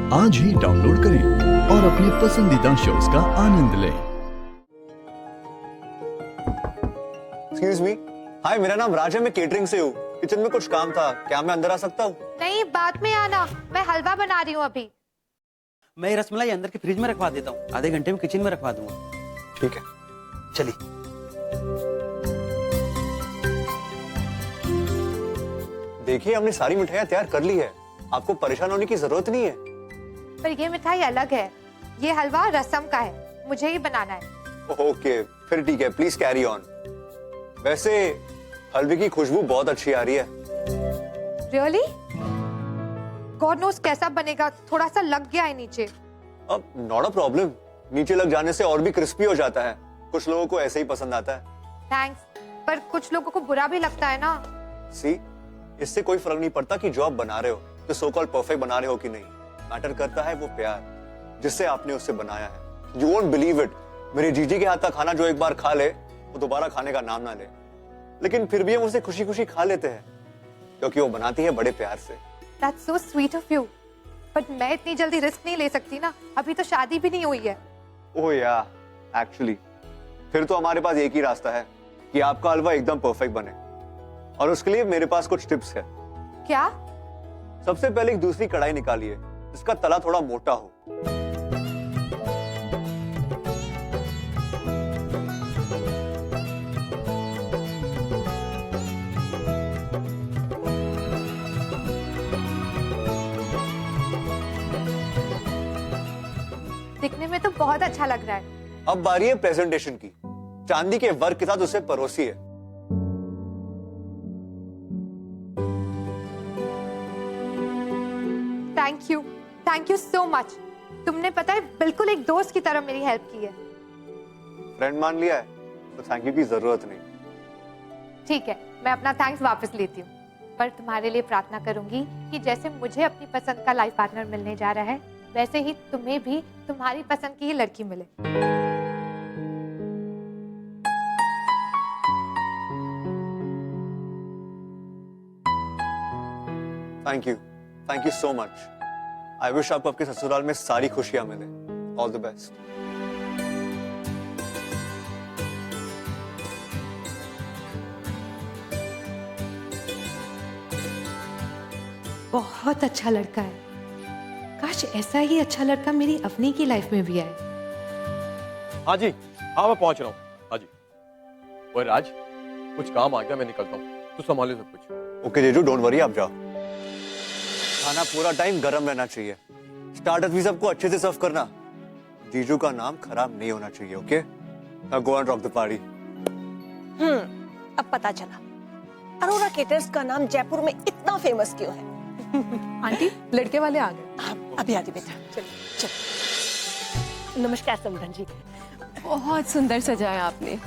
आज ही डाउनलोड करें और अपने पसंदीदा शोज का आनंद लें। एक्सक्यूज मी, हाय, मेरा नाम राज है, मैं केटरिंग से हूँ। किचन में कुछ काम था, क्या मैं अंदर आ सकता हूँ? नहीं, बाद में आना, मैं हलवा बना रही हूँ अभी। मैं ये रसमलाई अंदर के फ्रिज में रखवा देता हूँ, आधे घंटे में किचन में रखवा दूंगा। ठीक है, चलिए। देखिए, हमने सारी मिठाइयाँ तैयार कर ली है, आपको परेशान होने की जरूरत नहीं है। पर ये मिठाई अलग है, ये हलवा रसम का है, मुझे ही बनाना है। ओके, फिर ठीक है, प्लीज कैरी ऑन। वैसे हलवे की खुशबू बहुत अच्छी आ रही है। रियली? गॉड नोस कैसा बनेगा, थोड़ा सा लग गया है नीचे। अब नॉट अ प्रॉब्लम, नीचे लग जाने से और भी क्रिस्पी हो जाता है, कुछ लोगों को ऐसे ही पसंद आता है। थैंक्स, पर कुछ लोगों को बुरा भी लगता है ना। सी, इससे कोई फर्क नहीं पड़ता कि जो आप बना रहे हो तो सो कॉल्ड परफेक्ट बना रहे हो कि नहीं, मैटर करता है वो प्यार जिससे आपने उससे बनाया है। यू वोंट बिलीव इट, मेरे जीजी के हाथ का खाना जो एक बार खा ले वो दोबारा खाने का नाम ना ले, लेकिन फिर भी हम उसे खुशी खुशी खा लेते हैं क्योंकि वो बनाती है बड़े प्यार से। That's so sweet of you, but मैं इतनी जल्दी रिस्क नहीं ले सकती ना, अभी तो शादी भी नहीं हुई है। ओह या, एक्चुअली फिर तो हमारे पास एक ही रास्ता है कि आपका हलवा एकदम परफेक्ट बने, और उसके लिए मेरे पास कुछ टिप्स है। क्या? सबसे पहले एक दूसरी कढ़ाई निकालिए जिसका तला थोड़ा मोटा हो। दिखने में तो बहुत अच्छा लग रहा है। अब बारी है प्रेजेंटेशन की, चांदी के वर्क के साथ उसे परोसिए। Thank you so much. तुमने पता है बिल्कुल एक दोस्त की तरह मेरी हेल्प की है। फ्रेंड मान लिया है तो थैंक यू की जरूरत नहीं। ठीक है, मैं अपना थैंक्स वापस लेती हूँ, पर तुम्हारे लिए प्रार्थना करूंगी कि जैसे मुझे अपनी पसंद का लाइफ पार्टनर मिलने जा रहा है, वैसे ही तुम्हें भी तुम्हारी पसंद की ही लड़की मिले। Thank you so much. I wish आपको आपके ससुराल में सारी खुशियां मिले। All the best. बहुत अच्छा लड़का है, काश ऐसा ही अच्छा लड़का मेरी अपनी की लाइफ में भी आए। हाँ जी, हाँ मैं पहुंच रहा हूँ। हाँ जी। ओए राज, कुछ काम आ गया, मैं निकलता हूँ, तू संभाले सब कुछ। ओके जीजू, डोंट वरी, आप जाओ। खाना पूरा टाइम गर्म रहना चाहिए, स्टार्टर भी सबको अच्छे से सर्व करना। जीजू का नाम खराब नहीं होना चाहिए। Okay, now go and rock the party. अब पता चला अरोरा केटर्स का नाम जयपुर में इतना फेमस क्यों है। आंटी, लड़के वाले आ गए। अभी आती बेटा, चल। नमस्कार समरन जी। बहुत सुंदर सजाया आपने।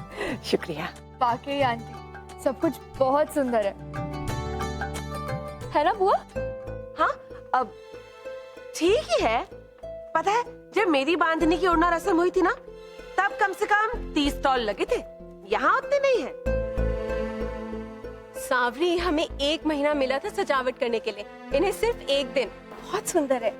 शुक्रिया। वाकई आंटी, सब कुछ बहुत सुंदर है ना बुआ? हाँ, अब ठीक ही है। पता है, जब मेरी बांधनी की ओढ़ना रस्म हुई थी ना, तब कम से कम 30 स्टॉल लगे थे, यहाँ उतने नहीं है। सांवरी, हमें 1 महीना मिला था सजावट करने के लिए, इन्हें सिर्फ 1 दिन। बहुत सुंदर है।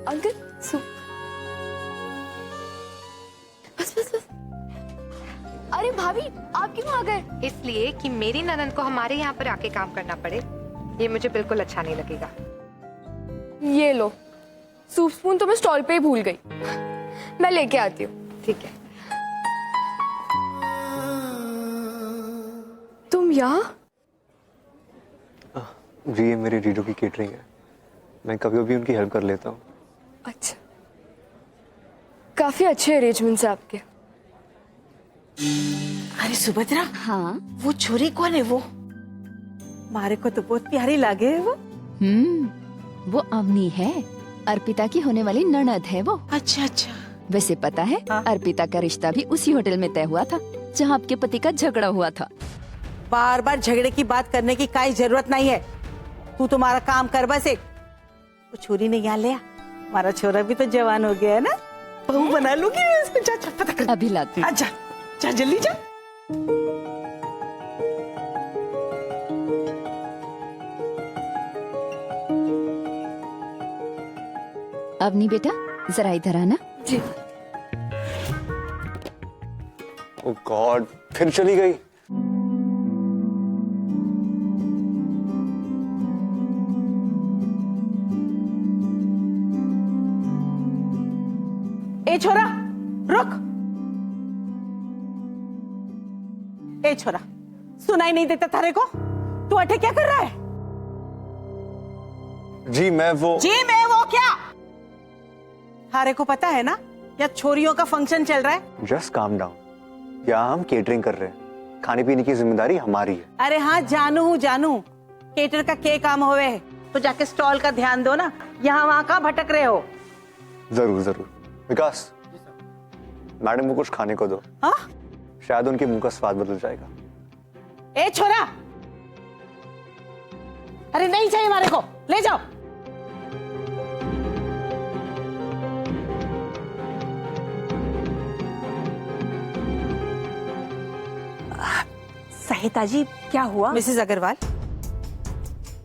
Uncle soup. बस बस बस। अरे भाभी, आप क्यों आ गए? इसलिए कि मेरी ननद को हमारे यहाँ पर आके काम करना पड़े, ये मुझे बिल्कुल अच्छा नहीं लगेगा। ये लो, सूप स्पून तो मैं स्टॉल पे ही भूल गई, मैं लेके आती हूँ। ठीक है। तुम यहाँ? जी, ये मेरी जीजू की केटरिंग है, मैं कभी कभी उनकी हेल्प कर लेता हूँ। अच्छा, काफी अच्छे अरेंजमेंट्स हैं आपके। अरे सुभद्रा, हाँ, वो छोरी कौन है? वो मारे को तो बहुत प्यारी लागे है वो। वो अवनी है, अर्पिता की होने वाली ननद है वो। अच्छा अच्छा। वैसे पता है, अर्पिता का रिश्ता भी उसी होटल में तय हुआ था जहाँ आपके पति का झगड़ा हुआ था। बार बार झगड़े की बात करने की कोई जरूरत नहीं है। तू तुम्हारा काम कर बस। एक वो छुरी नहीं यहाँ ले आ, हमारा छोरा भी तो जवान हो गया है ना, बहू बना लूंगी मैं उसको। जा जा पता कर, अभी लाती हूँ। जा जा जल्दी जा। अवनी बेटा जरा इधर आना। जी ओह गॉड, फिर चली गई। ए छोरा रुक। ए छोरा, सुनाई नहीं देता थारे को? तू अठे क्या कर रहा है? जी मैं वो क्या? थारे को पता है ना या छोरियों का फंक्शन चल रहा है? Just calm down. यहाँ हम केटरिंग कर रहे हैं, खाने पीने की जिम्मेदारी हमारी है। अरे हाँ जानू, केटर का के काम होवे है तो जाके स्टॉल का ध्यान दो ना, यहाँ वहाँ का भटक रहे हो। जरूर जरूर। विकास, मैडम को कुछ खाने को दो। हाँ? शायद उनके मुंह का स्वाद बदल जाएगा। ए छोरा, अरे नहीं चाहिए हमारे को, ले जाओ। सहिता जी क्या हुआ? मिसेस अग्रवाल,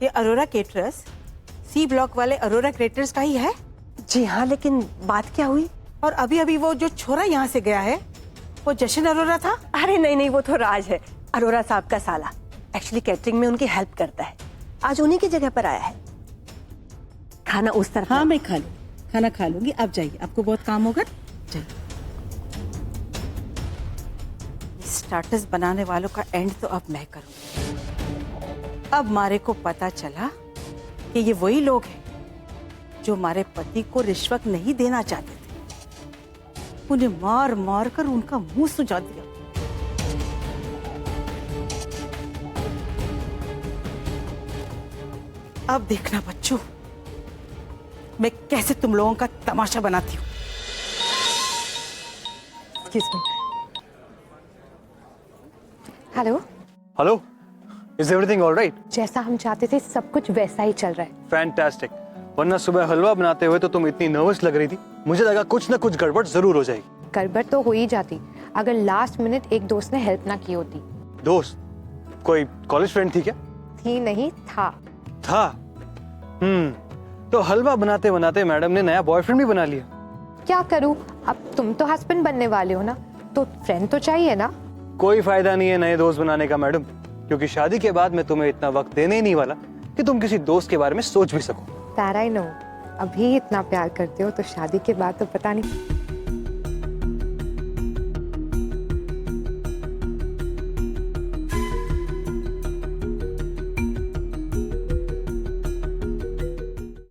ये अरोरा केटरर्स सी ब्लॉक वाले अरोरा केटरर्स का ही है। जी हाँ, लेकिन बात क्या हुई? और अभी अभी वो जो छोरा यहाँ से गया है वो जशन अरोरा था। अरे नहीं, वो तो राज है, अरोरा साहब का साला। एक्चुअली कैटरिंग में उनकी हेल्प करता है, आज उन्हीं की जगह पर आया है। खाना उस तरफ। हाँ मैं खाना खा लूंगी, आप जाइए, आपको बहुत काम होगा, जाइए। स्टार्टर्स बनाने वालों का एंड तो अब मैं करूंगी। अब मारे को पता चला कि ये वही लोग हैं जो हमारे पति को रिश्वत नहीं देना चाहते थे, उन्हें मार मार कर उनका मुंह सुजा दिया। अब देखना बच्चों, मैं कैसे तुम लोगों का तमाशा बनाती हूँ। Hello. Hello, is everything alright? जैसा हम चाहते थे सब कुछ वैसा ही चल रहा है। फैंटास्टिक। वरना सुबह हलवा बनाते हुए तो तुम इतनी नर्वस लग रही थी, मुझे लगा कुछ ना कुछ गड़बड़ जरूर हो जाएगी। गड़बड़ तो हो ही जाती अगर लास्ट मिनट एक दोस्त ने हेल्प ना की होती। दोस्त? कोई कॉलेज फ्रेंड थी क्या? थी नहीं, था। तो हलवा बनाते बनाते मैडम ने नया बॉयफ्रेंड भी बना लिया। क्या करूं, अब तुम तो हस्बैंड बनने वाले हो ना, तो फ्रेंड तो चाहिए ना। कोई फायदा नहीं है नए दोस्त बनाने का मैडम, क्योंकि शादी के बाद मैं तुम्हें इतना वक्त देने ही नहीं वाला कि तुम किसी दोस्त के बारे में सोच भी सको। दैट आई नो, अभी इतना प्यार करते हो तो शादी के बाद तो पता नहीं।